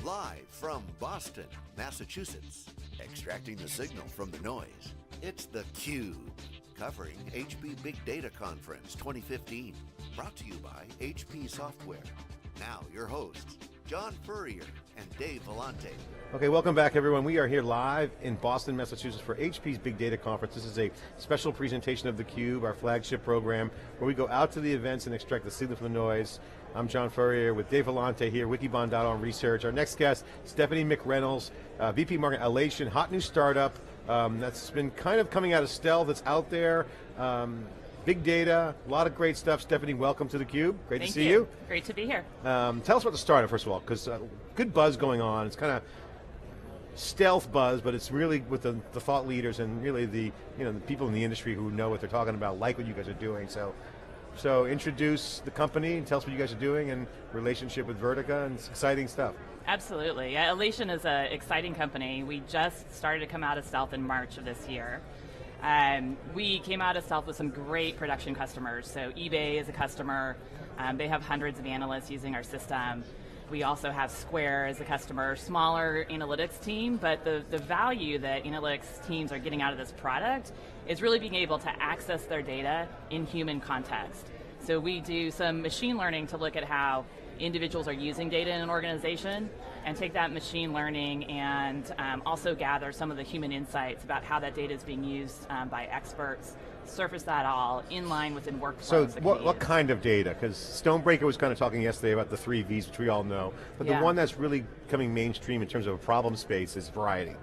Live from Boston, Massachusetts, extracting the signal from the noise, it's theCUBE, covering HP Big Data Conference 2015, brought to you by HP Software. Now your hosts, John Furrier and Dave Vellante. Okay, welcome back everyone. We are here live in Boston, Massachusetts for HP's Big Data Conference. This is a special presentation of theCUBE, our flagship program, where we go out to the events and extract the signal from the noise. I'm John Furrier with Dave Vellante here, Wikibon.on on research. Our next guest, Stephanie McReynolds, VP Marketing, Elation, hot new startup that's been kind of coming out of stealth, that's out there. Big data, a lot of great stuff. Stephanie, welcome to theCUBE. Great to see you. Great to be here. Tell us about the startup, first of all, because good buzz going on. It's kind of stealth buzz, but it's really with the thought leaders and really the people in the industry who know what they're talking about, like what you guys are doing. So introduce the company and tell us what you guys are doing and relationship with Vertica, and it's exciting stuff. Absolutely. Yeah, Elation is an exciting company. We just started to come out of stealth in March of this year. We came out of stealth with some great production customers. So eBay is a customer. They have hundreds of analysts using our system. We also have Square as a customer, smaller analytics team, but the value that analytics teams are getting out of this product is really being able to access their data in human context. So we do some machine learning to look at how individuals are using data in an organization and take that machine learning and also gather some of the human insights about how that data is being used by experts, surface that all in line within workflows. So what kind of data? Because Stonebreaker was kind of talking yesterday about the 3 V's, which we all know, but the one that's really coming mainstream in terms of a problem space is variety.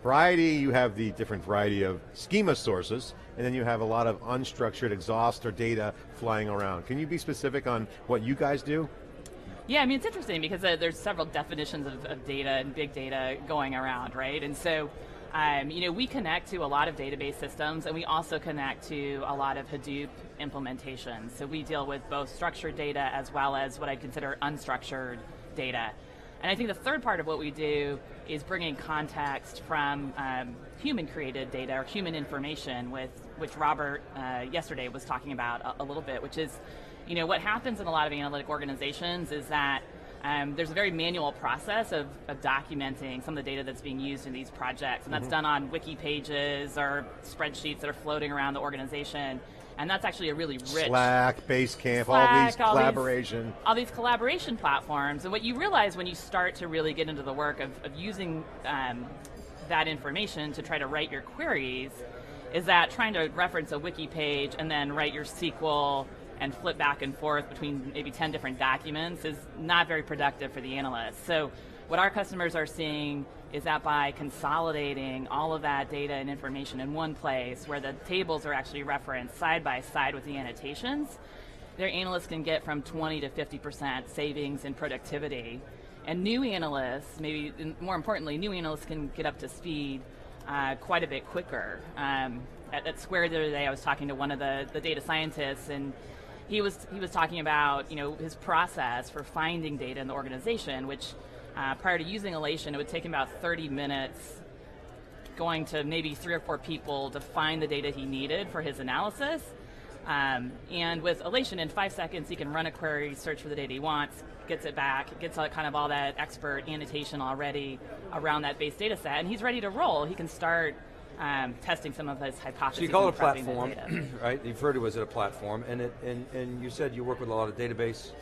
Variety, you have the different variety of schema sources, and then you have a lot of unstructured exhaust or data flying around. Can you be specific on what you guys do? Yeah, I mean, it's interesting because there's several definitions of data and big data going around, right? And so, we connect to a lot of database systems, and we also connect to a lot of Hadoop implementations. So we deal with both structured data as well as what I consider unstructured data. And I think the third part of what we do is bringing context from human-created data or human information, which Robert yesterday was talking about a little bit, which is, what happens in a lot of analytic organizations is that there's a very manual process of documenting some of the data that's being used in these projects, and that's done on wiki pages or spreadsheets that are floating around the organization. And that's actually a really rich... Slack, Basecamp, all these collaboration platforms. And what you realize when you start to really get into the work of using that information to try to write your queries is that trying to reference a wiki page and then write your SQL and flip back and forth between maybe 10 different documents is not very productive for the analysts. So what our customers are seeing is that by consolidating all of that data and information in one place where the tables are actually referenced side by side with the annotations, their analysts can get from 20 to 50% savings in productivity. And new analysts, maybe more importantly, new analysts can get up to speed quite a bit quicker. At Square the other day, I was talking to one of the data scientists, and he was talking about his process for finding data in the organization, which prior to using Elation, it would take him about 30 minutes going to maybe 3 or 4 people to find the data he needed for his analysis. And with Elation, in 5 seconds, he can run a query, search for the data he wants, gets it back, gets kind of all that expert annotation already around that base data set, and he's ready to roll. He can start testing some of his hypotheses. So you call it a platform, right? You've heard it was a platform, and you said you work with a lot of databases,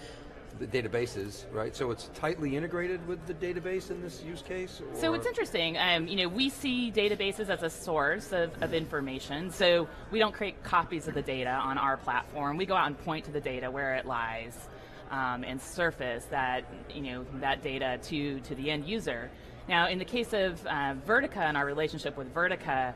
right? So it's tightly integrated with the database in this use case? Or? So it's interesting. We see databases as a source of information. So we don't create copies of the data on our platform. We go out and point to the data where it lies and surface that that data to the end user. Now, in the case of Vertica and our relationship with Vertica,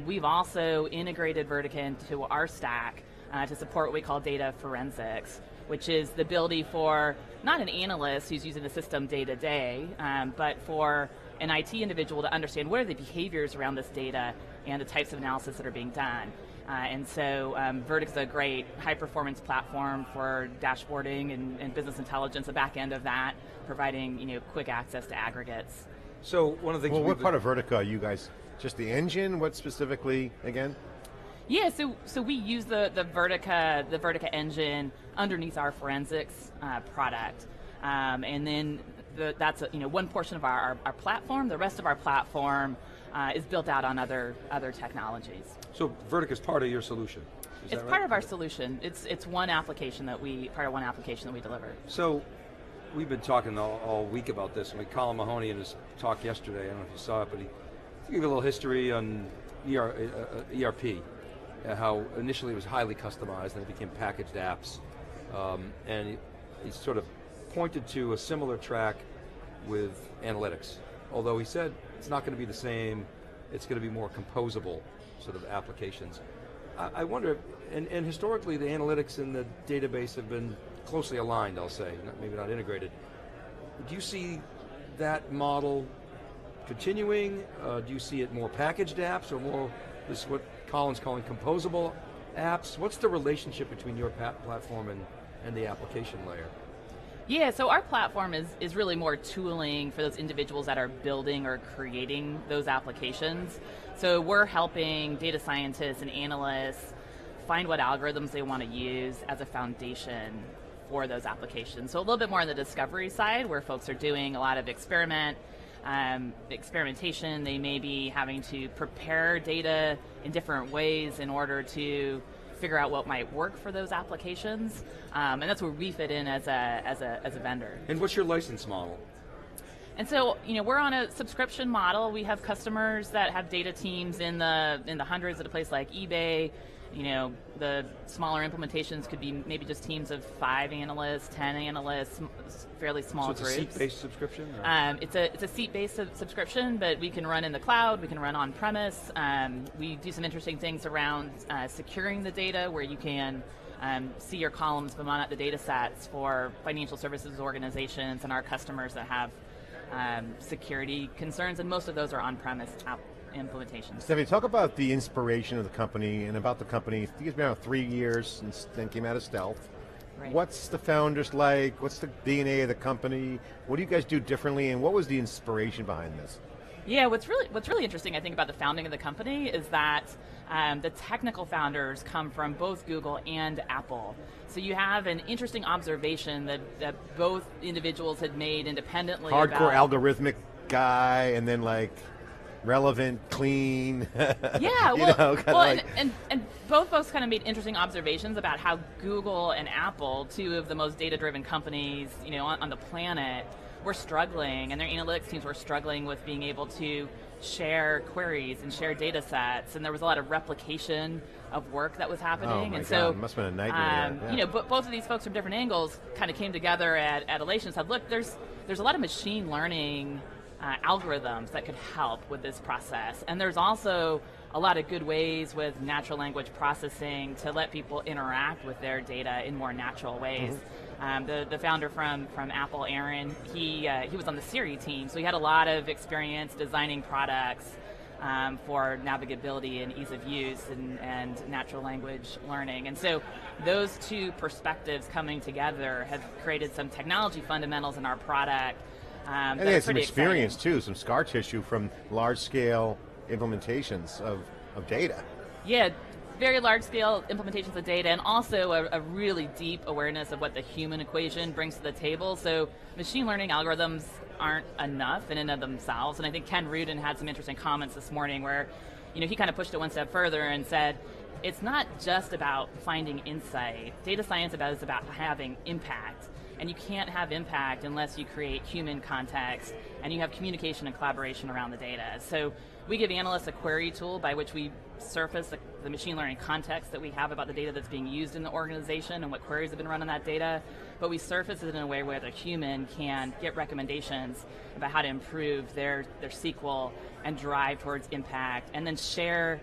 we've also integrated Vertica into our stack to support what we call data forensics, which is the ability for not an analyst who's using the system day to day, but for an IT individual to understand what are the behaviors around this data and the types of analysis that are being done. And so Vertica's a great high-performance platform for dashboarding and business intelligence, the back end of that, providing quick access to aggregates. So one of the things. Well, what part of Vertica are you guys? Just the engine? What specifically again? Yeah, so we use the Vertica engine underneath our forensics product, and then that's one portion of our platform. The rest of our platform is built out on other technologies. So Vertica is part of your solution. Is It's that part right? of our solution. It's part of one application that we deliver. So we've been talking all week about this, and Colin Mahoney in his talk yesterday, I don't know if you saw it, but he gave a little history on ERP, how initially it was highly customized, and it became packaged apps, and he sort of pointed to a similar track with analytics, although he said it's not going to be the same, it's going to be more composable sort of applications. I wonder, and historically the analytics and the database have been closely aligned, I'll say, maybe not integrated. Do you see that model continuing? Do you see it more packaged apps or more this what Colin's calling composable apps? What's the relationship between your platform and the application layer? Yeah, so our platform is really more tooling for those individuals that are building or creating those applications. So we're helping data scientists and analysts find what algorithms they want to use as a foundation for those applications. So a little bit more on the discovery side, where folks are doing a lot of experimentation. They may be having to prepare data in different ways in order to figure out what might work for those applications, and that's where we fit in as a vendor. And what's your license model? And so, we're on a subscription model. We have customers that have data teams in the hundreds at a place like eBay. The smaller implementations could be maybe just teams of 5 analysts, 10 analysts, fairly small groups. So it's a seat-based subscription? It's a seat-based subscription, but we can run in the cloud, we can run on-premise. We do some interesting things around securing the data, where you can see your columns from on the data sets for financial services organizations and our customers that have security concerns, and most of those are on-premise implementations. Stephanie, talk about the inspiration of the company and about the company. I think it's been around 3 years and then came out of stealth. Right. What's the founders like? What's the DNA of the company? What do you guys do differently, and what was the inspiration behind this? Yeah, what's really interesting, I think, about the founding of the company is that the technical founders come from both Google and Apple. So you have an interesting observation that both individuals had made independently. Hardcore algorithmic guy, and then like relevant, clean. Yeah, and both folks kind of made interesting observations about how Google and Apple, two of the most data-driven companies, on the planet, were struggling, and their analytics teams were struggling with being able to share queries and share data sets, and there was a lot of replication of work that was happening. Oh my and God, so it must have been a nightmare. Both of these folks from different angles kind of came together at Elation and said, look, there's a lot of machine learning algorithms that could help with this process, and there's also a lot of good ways with natural language processing to let people interact with their data in more natural ways. The founder from Apple, Aaron, he was on the Siri team, so he had a lot of experience designing products for navigability and ease of use and natural language learning. And so those two perspectives coming together have created some technology fundamentals in our product. And they had some experience too, some scar tissue from large-scale implementations of data. Yeah, very large-scale implementations of data, and also a really deep awareness of what the human equation brings to the table. So machine learning algorithms aren't enough in and of themselves, and I think Ken Rudin had some interesting comments this morning where he kind of pushed it one step further and said, it's not just about finding insight. Data science is about having impact. And you can't have impact unless you create human context and you have communication and collaboration around the data. So we give analysts a query tool by which we surface the machine learning context that we have about the data that's being used in the organization and what queries have been run on that data, but we surface it in a way where the human can get recommendations about how to improve their SQL and drive towards impact, and then share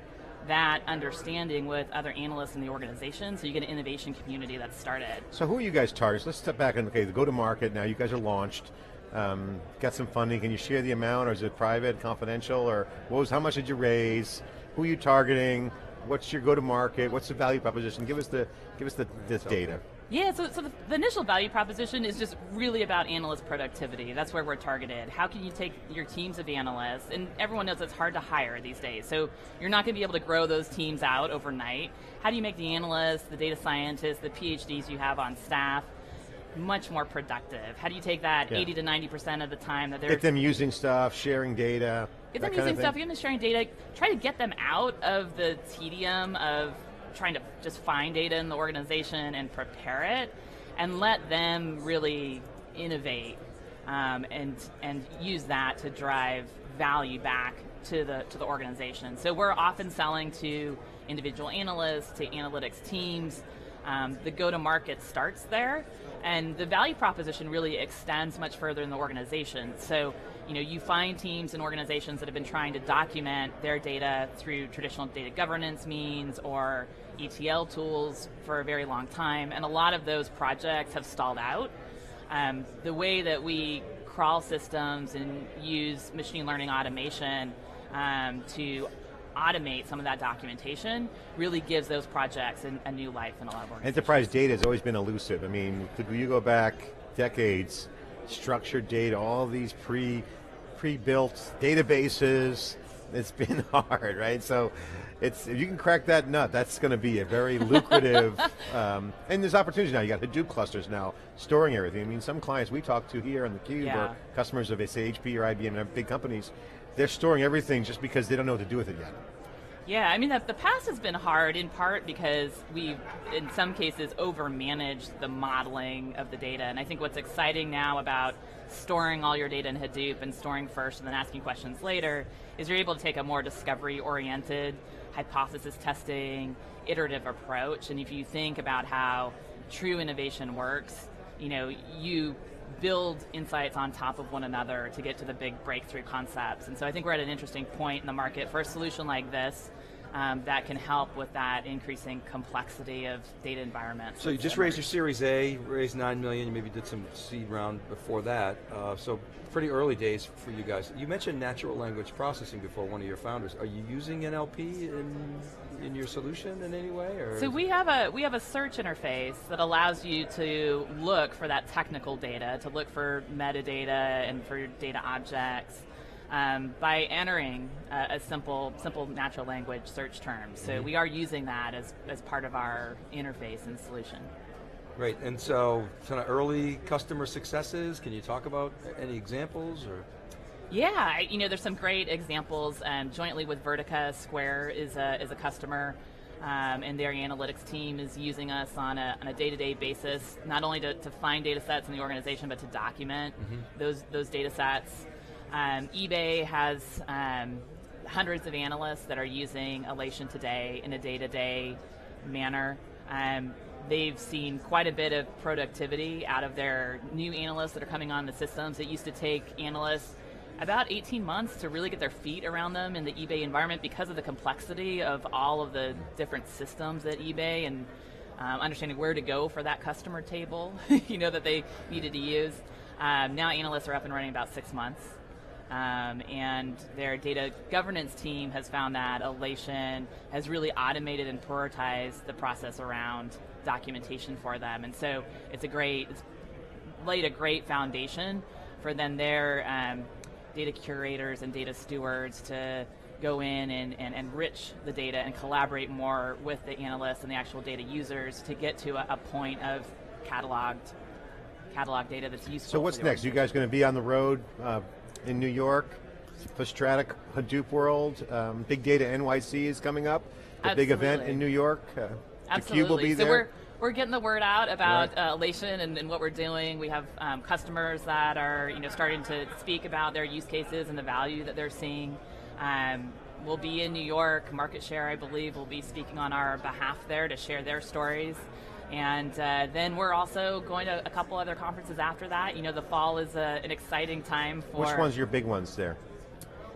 that understanding with other analysts in the organization, so you get an innovation community that's started. So who are you guys targeting? Let's step back and, the Gotomarket, now you guys are launched, got some funding. Can you share the amount, or is it private, confidential, or how much did you raise? Who are you targeting? What's your go-to-market? What's the value proposition? Give us this data. Yeah, so the initial value proposition is just really about analyst productivity. That's where we're targeted. How can you take your teams of analysts, and everyone knows it's hard to hire these days, so you're not going to be able to grow those teams out overnight. How do you make the analysts, the data scientists, the PhDs you have on staff much more productive? How do you take that 80 to 90% of the time that they're... Get them using stuff, sharing data. Get them using stuff, get them sharing data, try to get them out of the tedium of trying to just find data in the organization and prepare it, and let them really innovate and use that to drive value back to the organization. So we're often selling to individual analysts, to analytics teams. The go-to-market starts there, and the value proposition really extends much further in the organization. So, you find teams and organizations that have been trying to document their data through traditional data governance means or ETL tools for a very long time, and a lot of those projects have stalled out. The way that we crawl systems and use machine learning automation to automate some of that documentation really gives those projects a new life in a lot of organizations. Enterprise data has always been elusive. I mean, could you go back decades, structured data, all these pre-built databases, it's been hard, right? So if you can crack that nut, that's going to be a very lucrative, and there's opportunities now. You got Hadoop clusters now, storing everything. I mean, some clients we talk to here on theCUBE are customers of, say, HP or IBM and big companies. They're storing everything just because they don't know what to do with it yet. Yeah, I mean, the past has been hard in part because we've, in some cases, over-managed the modeling of the data. And I think what's exciting now about storing all your data in Hadoop and storing first and then asking questions later is you're able to take a more discovery-oriented, hypothesis testing, iterative approach. And if you think about how true innovation works, you build insights on top of one another to get to the big breakthrough concepts. And so I think we're at an interesting point in the market for a solution like this that can help with that increasing complexity of data environments. So you just raised your Series A, raised $9 million, you maybe did some seed round before that, so pretty early days for you guys. You mentioned natural language processing before, one of your founders. Are you using NLP in your solution in any way? Or so we have a search interface that allows you to look for that technical data, to look for metadata and for data objects by entering a simple natural language search term. So we are using that as part of our interface and solution. Great, and so kind of early customer successes, can you talk about any examples? Or? Yeah, there's some great examples. Jointly with Vertica, Square is a customer, and their analytics team is using us on a day-to-day basis, not only to find data sets in the organization, but to document those data sets. eBay has hundreds of analysts that are using Alation today in a day-to-day manner. They've seen quite a bit of productivity out of their new analysts that are coming on the systems. It used to take analysts about 18 months to really get their feet around them in the eBay environment because of the complexity of all of the different systems at eBay and understanding where to go for that customer table that they needed to use. Now analysts are up and running about 6 months. And their data governance team has found that Alation has really automated and prioritized the process around documentation for them. And so it's laid a great foundation for then their data curators and data stewards to go in and enrich the data and collaborate more with the analysts and the actual data users to get to a point of catalog data that's useful. So what's next? You guys going to be on the road in New York, Stratic Hadoop World, Big Data NYC is coming up, the big event in New York. Absolutely. theCUBE will be there. So we're getting the word out about Alation and what we're doing. We have customers that are starting to speak about their use cases and the value that they're seeing. We'll be in New York. Market Share, I believe, will be speaking on our behalf there to share their stories. And then we're also going to a couple other conferences after that. The fall is an exciting time for... Which one's your big ones there?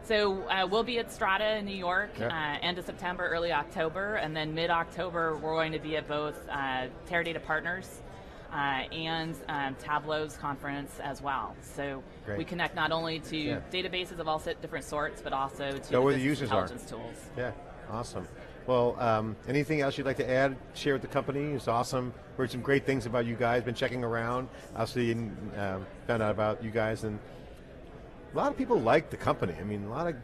So we'll be at Strata in New York, end of September, early October, and then mid-October we're going to be at both Teradata Partners and Tableau's conference as well. So we connect not only to databases of all different sorts, but also to where the users intelligence tools. Yeah, awesome. Well, anything else you'd like to add, share with the company? It's awesome. Heard some great things about you guys, been checking around. Obviously, found out about you guys, and a lot of people like the company. I mean, a lot of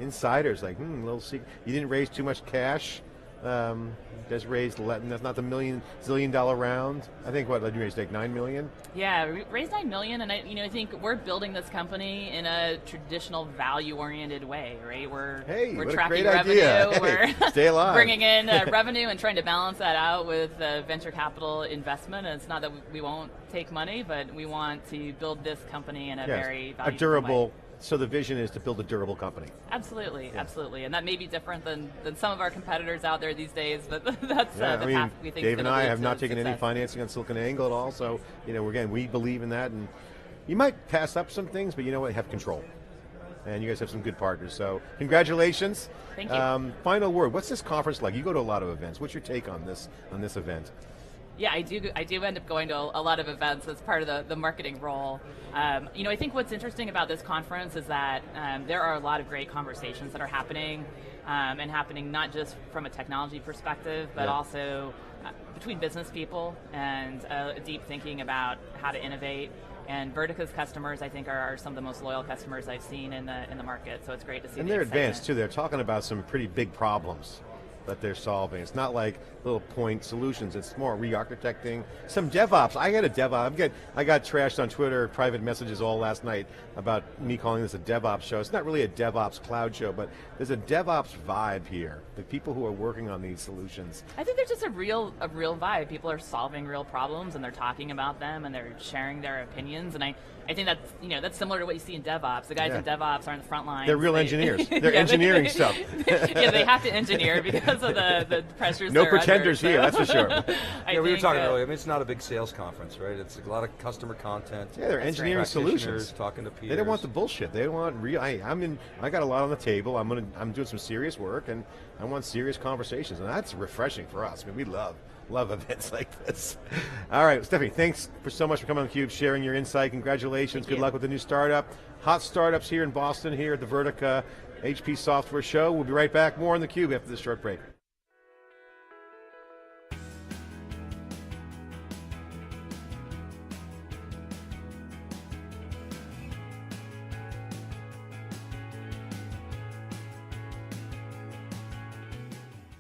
insiders like, little secret. You didn't raise too much cash. You guys raised, that's not the zillion dollar round. I think what, you raised like 9 million? Yeah, we raised 9 million, and I think we're building this company in a traditional value-oriented way, right? We're what tracking a great revenue, idea. we're Stay alive. bringing in revenue and trying to balance that out with venture capital investment. And it's not that we won't take money, but we want to build this company in a very valuable durable way. So the vision is to build a durable company. Absolutely, absolutely, and that may be different than some of our competitors out there these days, but that's the path we think. Dave and I have not taken any financing on SiliconANGLE at all, so again, we believe in that, and you might pass up some things, but you know what, have control. And you guys have some good partners, so congratulations. Thank you. Final word, what's this conference like? You go to a lot of events. What's your take on this event? Yeah, I do end up going to a lot of events as part of the marketing role. I think what's interesting about this conference is that there are a lot of great conversations that are happening, and happening not just from a technology perspective, but also between business people and deep thinking about how to innovate. And Vertica's customers, I think, are some of the most loyal customers I've seen in the market. So it's great to see. And they're advanced too. They're talking about some pretty big problems that they're solving. It's not like little point solutions, it's more re-architecting. Some DevOps, I got a DevOps, I got trashed on Twitter, private messages all last night about me calling this a DevOps show. It's not really a DevOps cloud show, but there's a DevOps vibe here. The people who are working on these solutions. I think there's just a real vibe. People are solving real problems and they're talking about them and they're sharing their opinions, and I think that's similar to what you see in DevOps. The guys in DevOps are on the front lines. They're real engineers. They're engineering stuff. Yeah, they have to engineer because of the pressures. No pretenders here, that's for sure. We were talking earlier. I mean, it's not a big sales conference, right? It's a lot of customer content. Yeah, they're engineering solutions. Talking to peers. They don't want the bullshit. They want real. I got a lot on the table. I'm doing some serious work, and I want serious conversations, and that's refreshing for us. I mean, we love events like this. All right, Stephanie, thanks so much for coming on theCUBE, sharing your insight. Congratulations. Good luck with the new startup. Hot startups here in Boston, here at the Vertica HP Software Show. We'll be right back. More on theCUBE after this short break.